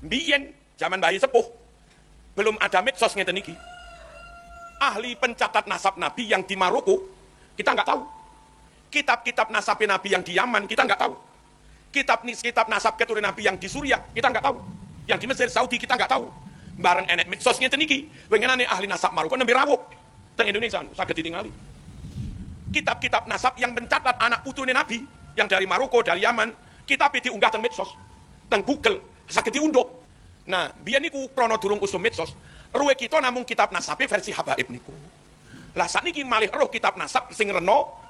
Biyen zaman bayi sepuh belum ada medsos ngeten iki. Ahli pencatat nasab Nabi yang di Maroko kita nggak tahu. Kitab-kitab nasab Nabi yang di Yaman kita nggak tahu. Kitab nasab keturunan Nabi yang di Suriah kita nggak tahu. Yang di Mesir, Saudi kita nggak tahu. Bareng enek medsos ngeten iki. Wengenane ahli nasab Maroko nembe rawuh teng Indonesia saged ditingali. Kitab-kitab nasab yang mencatat anak putune Nabi yang dari Maroko, dari Yaman, kitab diunggah teng medsos, teng Google, saged diundhuh. Nah, biyen niku krana durung usum medsos, ruwe kita namung kitab nasabe versi habaib niku. Lah sakniki malih roh kitab nasab sing reno,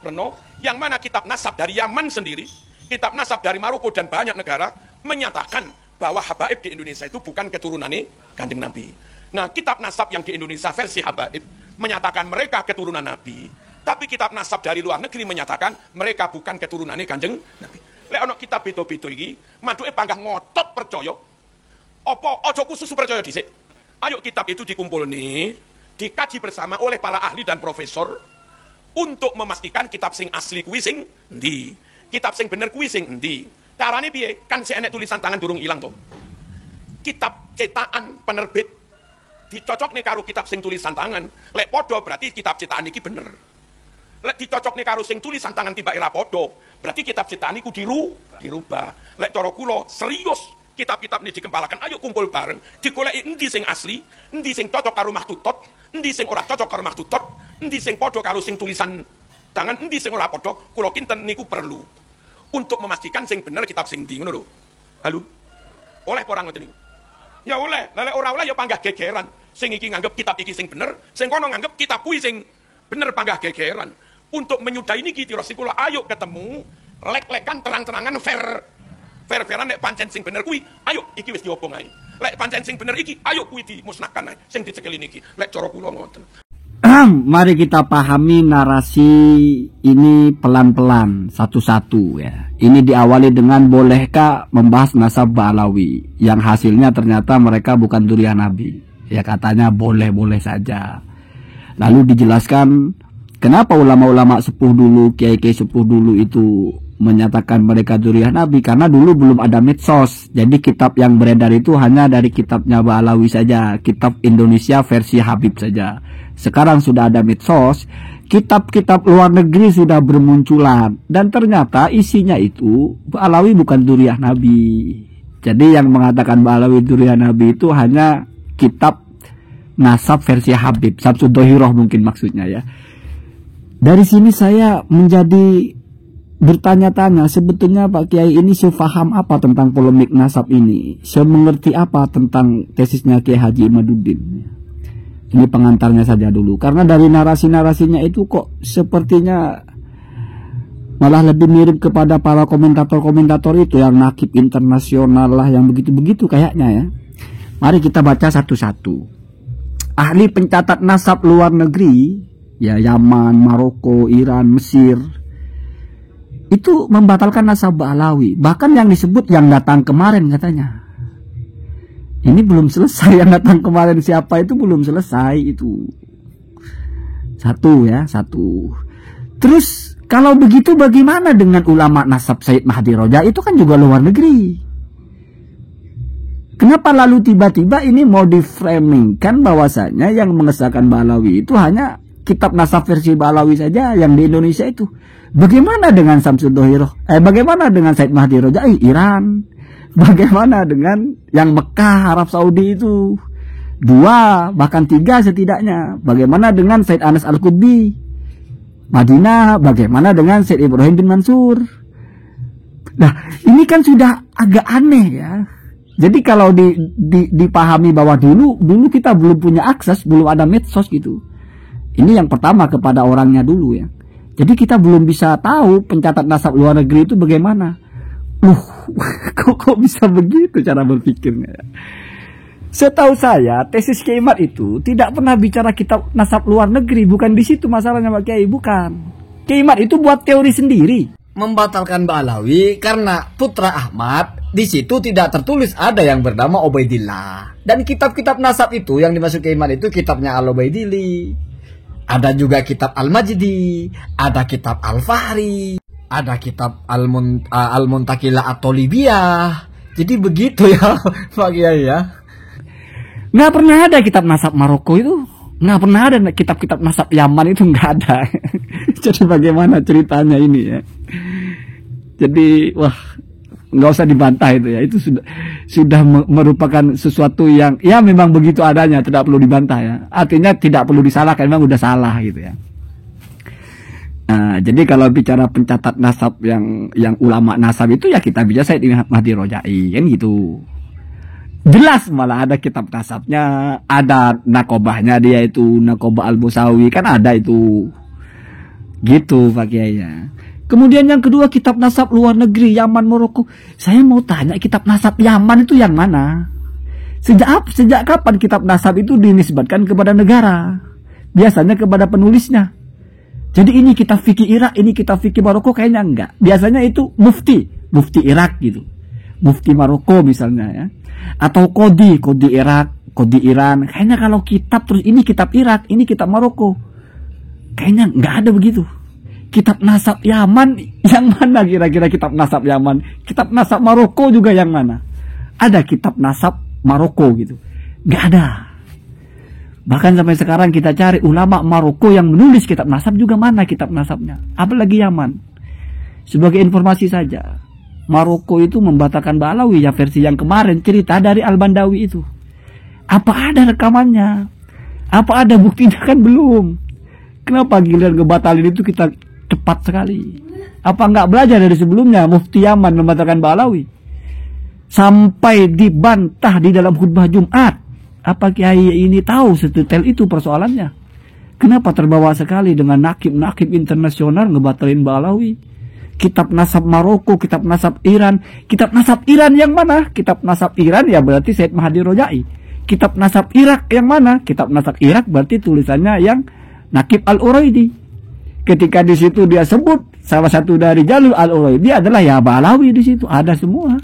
yang mana kitab nasab dari Yaman sendiri, kitab nasab dari Maroko dan banyak negara menyatakan bahwa habaib di Indonesia itu bukan keturunane Kanjeng Nabi. Nah, kitab nasab yang di Indonesia versi habaib menyatakan mereka keturunan Nabi. Tapi kitab nasab dari luar negeri menyatakan mereka bukan keturunannya Kanjeng Nabi. Lek ana kitab beda-beda iki, maduke panggah ngotot percaya. Apa aja khusus percaya dhisik. Ayo kitab itu dikumpul nih, dikaji bersama oleh para ahli dan profesor untuk memastikan kitab sing asli kuwi sing endi, kitab sing bener kuwi sing endi. Carane piye? Kan si enek tulisan tangan durung ilang to. Kitab cetakan penerbit dicocok nih karo kitab sing tulisan tangan. Lek podo berarti kitab cetakan iki bener. Lek dicocok nih karo sing tulisan tangan tiba ira podo, berarti kitab cetakan iku dirubah. Lek cara kula serius kitab-kitab ini dikempalakan, ayo kumpul bareng, digoleki endi sing asli, endi sing cocok karo mahtutot, endi sing ora cocok karo mahtutot, endi sing podo karo sing tulisan tangan, endi sing ora podo. Kula kinten niku perlu untuk memastikan sing bener kitab sing ndi ngono lho. Halo. Oleh apa ora ngoten niku? Ya oleh, lek ora oleh ya panggah gegeran. Sing iki nganggep kitab iki sing bener, sing kono nganggep kitab kuwi sing bener panggah gegeran. Untuk menyudahi niki tirasi kula ayo ketemu, lek-lekan terang-terangan fair-fairan nek pancen sing bener kuwi, ayo iki wis diobong ae. Lek pancen sing bener iki, ayo kuwi dimusnahkan ae. Sing dicekeli niki. Lek cara kula ngoten. Mari kita pahami narasi ini pelan-pelan, satu-satu ya. Ini diawali dengan bolehkah membahas nasab Ba'alawi, yang hasilnya ternyata mereka bukan dzurriyyah Nabi. Ya katanya boleh-boleh saja. Lalu dijelaskan kenapa ulama-ulama sepuh dulu, kiai-kiai sepuh dulu itu menyatakan mereka dzurriyyah Nabi, karena dulu belum ada medsos. Jadi kitab yang beredar itu hanya dari kitabnya Ba'alawi saja, kitab Indonesia versi Habib saja. Sekarang sudah ada medsos, kitab-kitab luar negeri sudah bermunculan, dan ternyata isinya itu Ba'alawi bukan dzurriyyah Nabi. Jadi yang mengatakan Ba'alawi dzurriyyah Nabi itu hanya kitab nasab versi Habib, Syamsud Dhohiroh mungkin maksudnya ya. Dari sini saya menjadi bertanya-tanya, sebetulnya Pak Kiai ini sepaham apa tentang polemik nasab ini, semengerti apa tentang tesisnya Kiai Haji Imaduddin. Ini pengantarnya saja dulu, karena dari narasi-narasinya itu kok sepertinya malah lebih mirip kepada para komentator-komentator itu yang nakib internasional lah, yang begitu-begitu kayaknya ya. Mari kita baca satu-satu. Ahli pencatat nasab luar negeri, ya Yaman, Maroko, Iran, Mesir, itu membatalkan nasab Ba'alawi. Bahkan yang disebut yang datang kemarin katanya. Ini belum selesai, yang datang kemarin siapa itu belum selesai itu. Satu ya, satu. Terus kalau begitu bagaimana dengan ulama nasab Sayyid Mahdi Roja? Itu kan juga luar negeri. Kenapa lalu tiba-tiba ini mau diframingkan bahwasanya yang mengesahkan Ba'alawi itu hanya kitab nasab versi Ba'alawi saja yang di Indonesia itu? Bagaimana dengan Syamsud Dhohiroh? Bagaimana dengan Sayyid Mahdi Roja? Iran. Bagaimana dengan yang Mekah, Arab Saudi itu? 2, bahkan 3 setidaknya. Bagaimana dengan Sayyid Anas Al-Qutbi? Madinah. Bagaimana dengan Sayyid Ibrahim bin Mansur? Nah, ini kan sudah agak aneh ya. Jadi kalau dipahami bahwa dulu kita belum punya akses, belum ada medsos gitu. Ini yang pertama kepada orangnya dulu ya. Jadi kita belum bisa tahu pencatat nasab luar negeri itu bagaimana. Kok bisa begitu cara berpikirnya? Setahu saya tesis Kiai Imad itu tidak pernah bicara kitab nasab luar negeri. Bukan di situ masalahnya Pak Kiai, bukan. Kiai Imad itu buat teori sendiri, membatalkan Ba'alawi karena putra Ahmad di situ tidak tertulis ada yang bernama Ubaidillah. Dan kitab-kitab nasab itu yang dimaksud Kiai Imad itu kitabnya Al-Ubaidili. Ada juga kitab Al-Majdi, ada kitab Al-Fahri, ada kitab Al-Muntakila At-Tolibiyah, Jadi begitu ya Pak Kiai ya. Nggak pernah ada kitab nasab Maroko itu, nggak pernah ada kitab-kitab nasab Yaman itu, nggak ada. Jadi bagaimana ceritanya ini ya? Jadi wah, nggak usah dibantah itu ya, itu sudah merupakan sesuatu yang ya memang begitu adanya, tidak perlu dibantah ya. Artinya tidak perlu disalahkan, memang udah salah gitu ya. Nah, jadi kalau bicara pencatat nasab yang ulama nasab itu ya kita bisa Said Mahdi Rojai kan gitu. Jelas malah ada kitab nasabnya, ada nakobahnya dia itu, Nakobah Al-Musawi kan ada itu. Gitu Pak Kiai ya. Kemudian yang kedua kitab nasab luar negeri Yaman Maroko. Saya mau tanya kitab nasab Yaman itu yang mana? Sejak kapan kitab nasab itu dinisbatkan kepada negara? Biasanya kepada penulisnya. Jadi ini kitab fikih Irak, ini kitab fikih Maroko kayaknya enggak. Biasanya itu mufti Irak gitu. Mufti Maroko misalnya ya. Atau kodi Irak, kodi Iran. Kayaknya kalau kitab terus ini kitab Irak, ini kitab Maroko. Kayaknya enggak ada begitu. Kitab nasab Yaman yang mana kira-kira kitab nasab Yaman? Kitab nasab Maroko juga yang mana? Ada kitab nasab Maroko gitu. Enggak ada. Bahkan sampai sekarang kita cari ulama Maroko yang menulis kitab nasab juga mana kitab nasabnya. Apalagi Yaman. Sebagai informasi saja, Maroko itu membatalkan Ba'alawi ya versi yang kemarin cerita dari Al-Bandawi itu. Apa ada rekamannya? Apa ada buktinya? Kan belum. Kenapa giliran ngebatalin itu kita cepat sekali? Apa nggak belajar dari sebelumnya Mufti Yaman membatalkan Ba'alawi? Sampai dibantah di dalam khutbah Jumat. Apa Kiai ini tahu sedetail itu persoalannya? Kenapa terbawa sekali dengan nakib-nakib internasional ngebatalin Ba'alawi? Kitab nasab Maroko, kitab nasab Iran. Kitab nasab Iran yang mana? Kitab nasab Iran ya berarti Said Mahdi Rojai. Kitab nasab Irak yang mana? Kitab nasab Irak berarti tulisannya yang Nakib Al-Uraidi. Ketika di situ dia sebut salah satu dari jalur Al-Uraidi adalah ya Ba'alawi, di situ ada semua.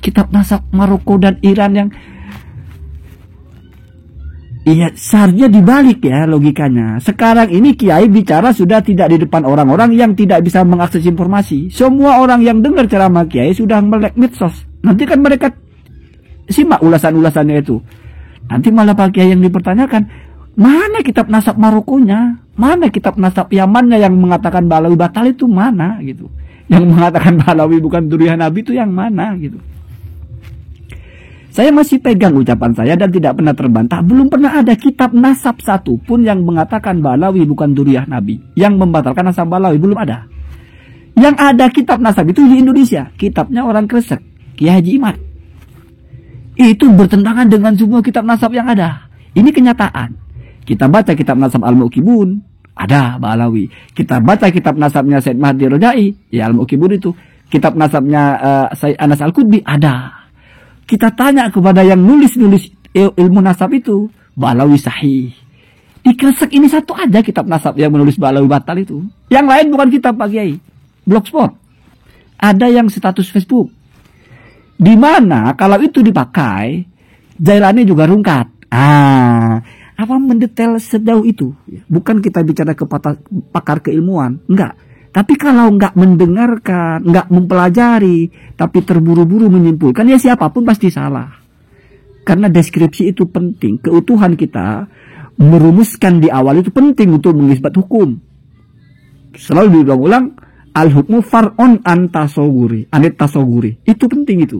Kitab nasab Maroko dan Iran yang iya seharusnya dibalik ya logikanya. Sekarang ini Kiai bicara sudah tidak di depan orang-orang yang tidak bisa mengakses informasi. Semua orang yang dengar ceramah Kiai sudah melek medsos. Nanti kan mereka simak ulasan-ulasannya itu. Nanti malah Pak Kiai yang dipertanyakan, mana kitab nasab Marokonya? Mana kitab nasab Yamannya yang mengatakan Ba'alawi batal itu mana gitu? Yang mengatakan Ba'alawi bukan durian Nabi itu yang mana gitu? Saya masih pegang ucapan saya dan tidak pernah terbantah. Belum pernah ada kitab nasab satu pun yang mengatakan Ba'alawi bukan duriah Nabi. Yang membatalkan nasab Ba'alawi belum ada. Yang ada kitab nasab itu di Indonesia. Kitabnya orang Kresek, Kiai Haji Imad. Itu bertentangan dengan semua kitab nasab yang ada. Ini kenyataan. Kita baca kitab nasab Al-Mu'qibun, ada Ba'alawi. Kita baca kitab nasabnya Said Mahdi Rojai, ya Al-Mu'qibun itu. Kitab nasabnya Said Anas Al-Qutbi, ada. Kita tanya kepada yang nulis-nulis ilmu nasab itu, Ba'alawi sahih. Di Kresek ini satu aja kitab nasab yang menulis Ba'alawi batal itu. Yang lain bukan kitab Pak Kiai. Blogspot. Ada yang status Facebook. Di mana kalau itu dipakai, Jailani juga rungkat. Apa mendetail sejauh itu? Bukan kita bicara ke pakar keilmuan, enggak. Tapi kalau enggak mendengarkan, enggak mempelajari, tapi terburu-buru menyimpulkan, ya siapapun pasti salah. Karena deskripsi itu penting, keutuhan kita merumuskan di awal itu penting untuk mengisbat hukum. Selalu diulang-ulang, al-hukmu far'on antasoguri, anit tasoguri. Itu penting itu.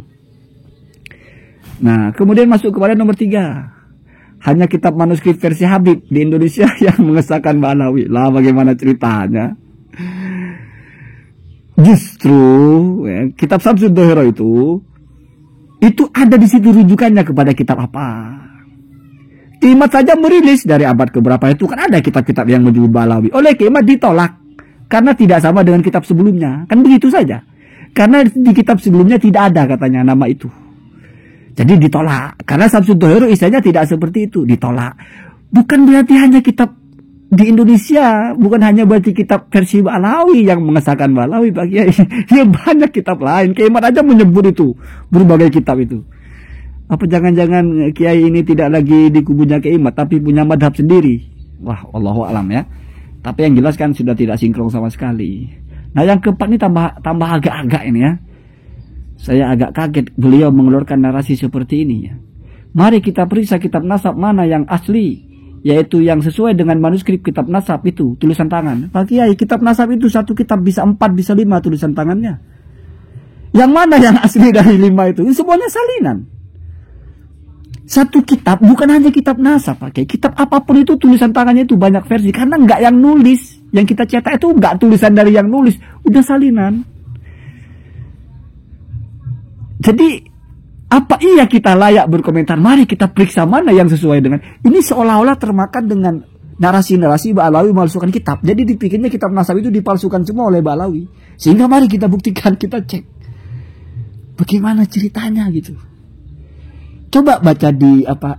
Nah, kemudian masuk kepada nomor 3. Hanya kitab manuskrip versi Habib di Indonesia yang mengesahkan Ba'alawi. Lah bagaimana ceritanya? Justru ya, kitab Samsud Dohero itu ada di situ rujukannya kepada kitab apa? Kimat saja merilis dari abad keberapa itu kan ada kitab-kitab yang menyebut Ba'alawi. Oleh Kimat ditolak karena tidak sama dengan kitab sebelumnya. Kan begitu saja. Karena di kitab sebelumnya tidak ada katanya nama itu. Jadi ditolak. Karena Samsud Dohero istilahnya tidak seperti itu. Ditolak. Bukan berarti hanya kitab di Indonesia. Bukan hanya berarti kitab versi Ba'alawi yang mengesahkan Ba'alawi. Ya banyak kitab lain. Kiamat aja menyebut itu. Berbagai kitab itu. Apa jangan-jangan Kiai ini tidak lagi di kubunya Kiamat. Tapi punya madhab sendiri. Wah, Allahu a'lam ya. Tapi yang jelas kan sudah tidak sinkron sama sekali. Nah yang keempat ini tambah agak-agak ini ya. Saya agak kaget beliau mengeluarkan narasi seperti ini ya. Mari kita periksa kitab nasab mana yang asli, yaitu yang sesuai dengan manuskrip kitab nasab itu, tulisan tangan. Pak Kiai, kitab nasab itu satu kitab bisa 4, bisa 5 tulisan tangannya. Yang mana yang asli dari 5 itu? Ini semuanya salinan. Satu kitab, bukan hanya kitab nasab, Pak Kiai. Kitab apapun itu tulisan tangannya itu banyak versi, karena nggak yang nulis. Yang kita cetak itu nggak tulisan dari yang nulis, udah salinan. Jadi apa iya kita layak berkomentar? Mari kita periksa mana yang sesuai dengan ini. Seolah-olah termakan dengan narasi-narasi Ba'alawi memalsukan kitab. Jadi dipikirnya kitab nasab itu dipalsukan semua oleh Ba'alawi. Sehingga mari kita buktikan, kita cek bagaimana ceritanya gitu. Coba baca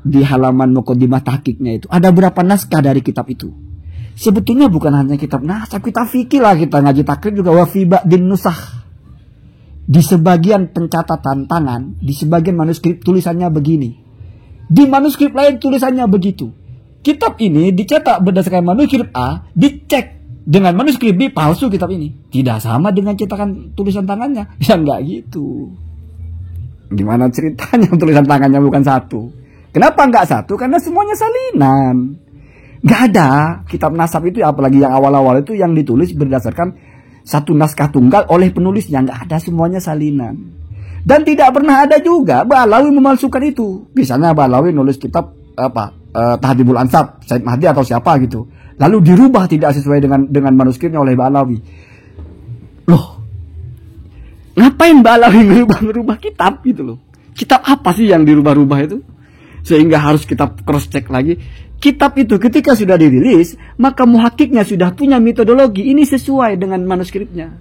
di halaman Muqaddimah Tahqiqnya itu. Ada berapa naskah dari kitab itu? Sebetulnya bukan hanya kitab nasab, kita fikih lah, kita ngaji takrib juga wa fi ba'din nusakh. Di sebagian pencatatan tangan, di sebagian manuskrip tulisannya begini. Di manuskrip lain tulisannya begitu. Kitab ini dicetak berdasarkan manuskrip A, dicek dengan manuskrip B, palsu kitab ini. Tidak sama dengan cetakan tulisan tangannya. Ya enggak gitu. Gimana ceritanya tulisan tangannya bukan satu? Kenapa enggak satu? Karena semuanya salinan. Enggak ada kitab nasab itu, apalagi yang awal-awal itu yang ditulis berdasarkan satu naskah tunggal oleh penulisnya, nggak ada, semuanya salinan. Dan tidak pernah ada juga Ba'alawi memalsukan itu. Misalnya Ba'alawi nulis kitab Tahdhibul Ansab, Said Mahdi atau siapa gitu, lalu dirubah tidak sesuai dengan manuskripnya oleh Ba'alawi. Loh, ngapain Ba'alawi merubah kitab gitu loh? Kitab apa sih yang dirubah-rubah itu? Sehingga harus kita cross check lagi. Kitab itu ketika sudah dirilis, maka muhakiknya sudah punya metodologi, ini sesuai dengan manuskripnya.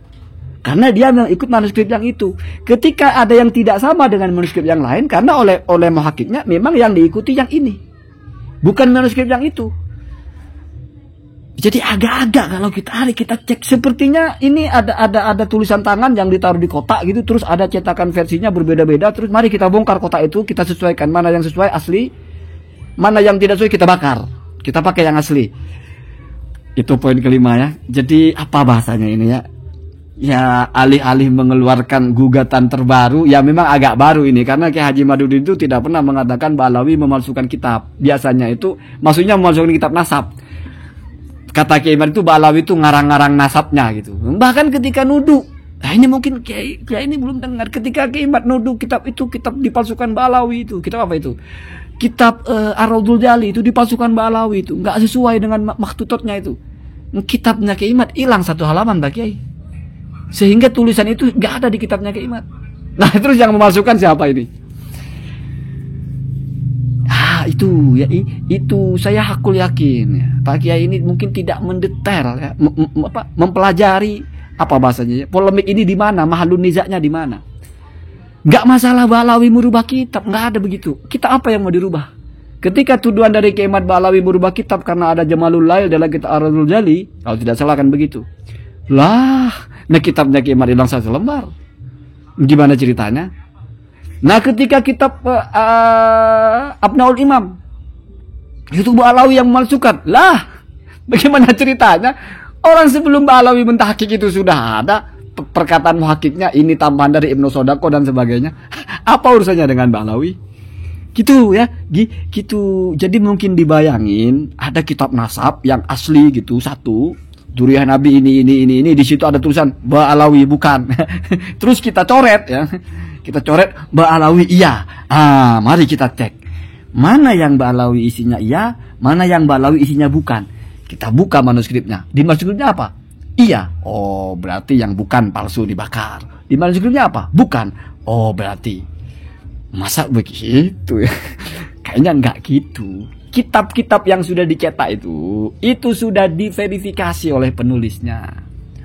Karena dia memang ikut manuskrip yang itu. Ketika ada yang tidak sama dengan manuskrip yang lain, karena oleh muhakiknya memang yang diikuti yang ini, bukan manuskrip yang itu. Jadi agak-agak kalau kita cek, sepertinya ini ada tulisan tangan yang ditaruh di kotak gitu, terus ada cetakan versinya berbeda-beda, terus mari kita bongkar kotak itu, kita sesuaikan mana yang sesuai asli, mana yang tidak sesuai kita bakar, kita pakai yang asli. Itu poin kelima ya. Jadi apa bahasanya ini ya? Ya alih-alih mengeluarkan gugatan terbaru, ya memang agak baru ini, karena Kiai Haji Madudin itu tidak pernah mengatakan Ba'alawi memalsukan kitab. Biasanya itu maksudnya memalsukan kitab nasab. Kata Kiai Imad itu Ba'alawi itu ngarang-ngarang nasabnya gitu. Bahkan ketika nuduh, nah ini mungkin Kiai ini belum dengar, ketika Kiai Imad nuduh kitab itu kitab dipalsukan Ba'alawi itu. Kitab apa itu? Kitab Ar-Raudhul Jali itu dipalsukan Ba'alawi itu, nggak sesuai dengan makhtutotnya itu. Kitabnya Kiai Imad hilang satu halaman Pak Kiai. Sehingga tulisan itu nggak ada di kitabnya Kiai Imad. Nah, terus yang memalsukan siapa ini? Itu ya, itu saya hakul yakin ya. Pak Kiai ini mungkin tidak mendetail ya, mempelajari apa bahasanya ya, polemik ini di mana, mahalun nizaknya di mana. Nggak masalah Ba'alawi merubah kitab, nggak ada begitu. Kita apa yang mau dirubah? Ketika tuduhan dari Kiai Imad Ba'alawi merubah kitab karena ada Jamalul Lail dalam kitab Ar-Raudhul Jali, kalau tidak salah kan begitu. Lah, nah kitabnya Kiai Imad hilang satu lembar. Gimana ceritanya? Nah, ketika kitab Abnaul Imam itu Ba'alawi yang memalsukan. Lah, bagaimana ceritanya? Orang sebelum Ba'alawi mentahqiq itu sudah ada perkataan muhakiknya, ini tambahan dari Ibnu Sodako dan sebagainya. Apa urusannya dengan Ba'alawi? Gitu ya, gitu. Jadi mungkin dibayangin ada kitab nasab yang asli gitu, satu Dzurriyyah Nabi ini di situ ada tulisan Ba'alawi bukan. Terus kita coret ya. Kita coret Ba'alawi iya. Mari kita cek. Mana yang Ba'alawi isinya iya, mana yang Ba'alawi isinya bukan. Kita buka manuskripnya. Di manuskripnya apa? Iya. Oh, berarti yang bukan palsu dibakar. Di manuskripnya apa? Bukan. Oh, berarti masa begitu ya? Kayaknya enggak gitu. Kitab-kitab yang sudah dicetak itu sudah diverifikasi oleh penulisnya,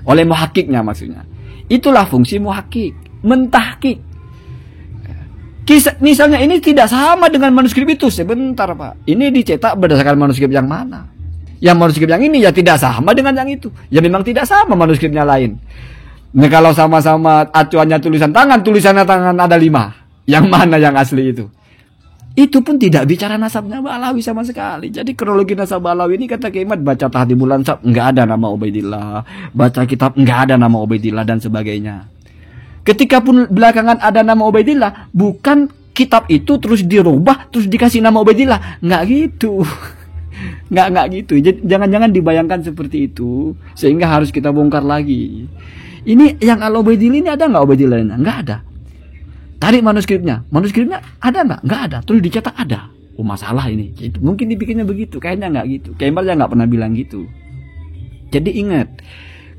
oleh muhakiknya maksudnya. Itulah fungsi muhakik, mentahkik. Misalnya ini tidak sama dengan manuskrip itu. Sebentar Pak, ini dicetak berdasarkan manuskrip yang mana? Yang manuskrip yang ini ya tidak sama dengan yang itu. Ya memang tidak sama manuskripnya lain. Nah, kalau sama-sama acuannya tulisannya tangan ada 5. Yang mana yang asli itu? Itu pun tidak bicara nasabnya Ba'alawi sama sekali. Jadi kronologi nasab Ba'alawi ini kata Kiai Imad, baca Tahdhibul Ansab nggak ada nama Ubaidillah, baca kitab nggak ada nama Ubaidillah dan sebagainya. Ketika pun belakangan ada nama Ubaidillah, bukan kitab itu terus dirubah terus dikasih nama Ubaidillah, nggak gitu. nggak gitu. Jangan-jangan dibayangkan seperti itu sehingga harus kita bongkar lagi. Ini yang Al-Ubaidillah ini ada nggak Ubaidillahnya? Nggak ada. Tarik manuskripnya ada nggak ada. Terus dicetak ada. Oh, masalah ini. Itu mungkin dibikinnya begitu, kayaknya nggak gitu. Kayaknya nggak pernah bilang gitu. Jadi ingat,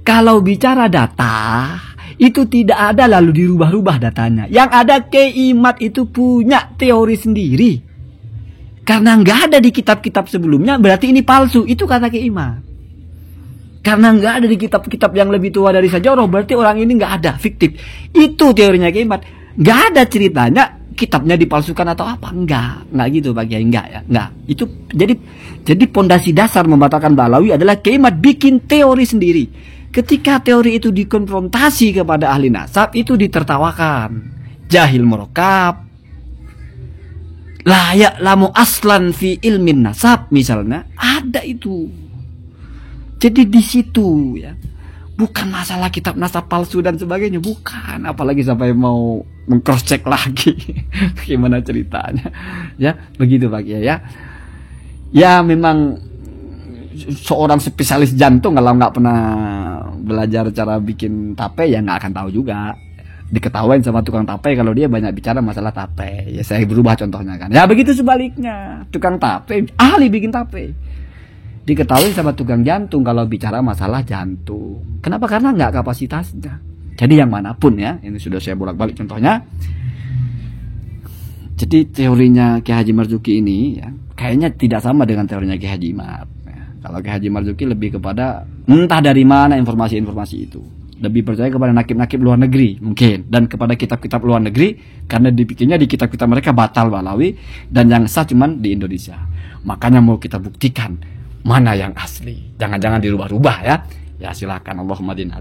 kalau bicara data itu tidak ada lalu dirubah-rubah datanya. Yang ada Kiai Imad itu punya teori sendiri. Karena nggak ada di kitab-kitab sebelumnya, berarti ini palsu. Itu kata Kiai Imad. Karena nggak ada di kitab-kitab yang lebih tua dari Sajoroh, berarti orang ini nggak ada, fiktif. Itu teorinya Kiai Imad. Nggak ada ceritanya kitabnya dipalsukan atau apa. Nggak gitu Pak Kiai, nggak ya. Nggak. Itu jadi pondasi dasar membatalkan Ba'alawi adalah Kiai Imad bikin teori sendiri. Ketika teori itu dikonfrontasi kepada ahli nasab, itu ditertawakan. Jahil murokab, layak lamu aslan fi ilmin nasab misalnya, ada itu. Jadi di situ ya, bukan masalah kitab nasab palsu dan sebagainya, bukan. Apalagi sampai mau meng-cross check lagi, gimana ceritanya? Ya begitu Pak ya. Ya memang seorang spesialis jantung kalau nggak pernah belajar cara bikin tape ya nggak akan tahu juga. Diketawain sama tukang tape kalau dia banyak bicara masalah tape. Ya saya berubah contohnya kan. Ya begitu sebaliknya, tukang tape ahli bikin tape. Diketahui sama tukang jantung kalau bicara masalah jantung. Kenapa? Karena nggak kapasitasnya. Jadi yang manapun ya, ini sudah saya bolak-balik contohnya. Jadi teorinya Kiai Haji Marzuki ini ya, kayaknya tidak sama dengan teorinya Kiai Haji Imad. Ya, kalau Kiai Haji Marzuki lebih kepada entah dari mana informasi-informasi itu. Lebih percaya kepada nakib-nakib luar negeri mungkin, dan kepada kitab-kitab luar negeri karena dipikirnya di kitab-kitab mereka batal Ba'alawi dan yang sah cuman di Indonesia. Makanya mau kita buktikan mana yang asli. Jangan-jangan dirubah-rubah ya. Ya silakan, Allahumma din.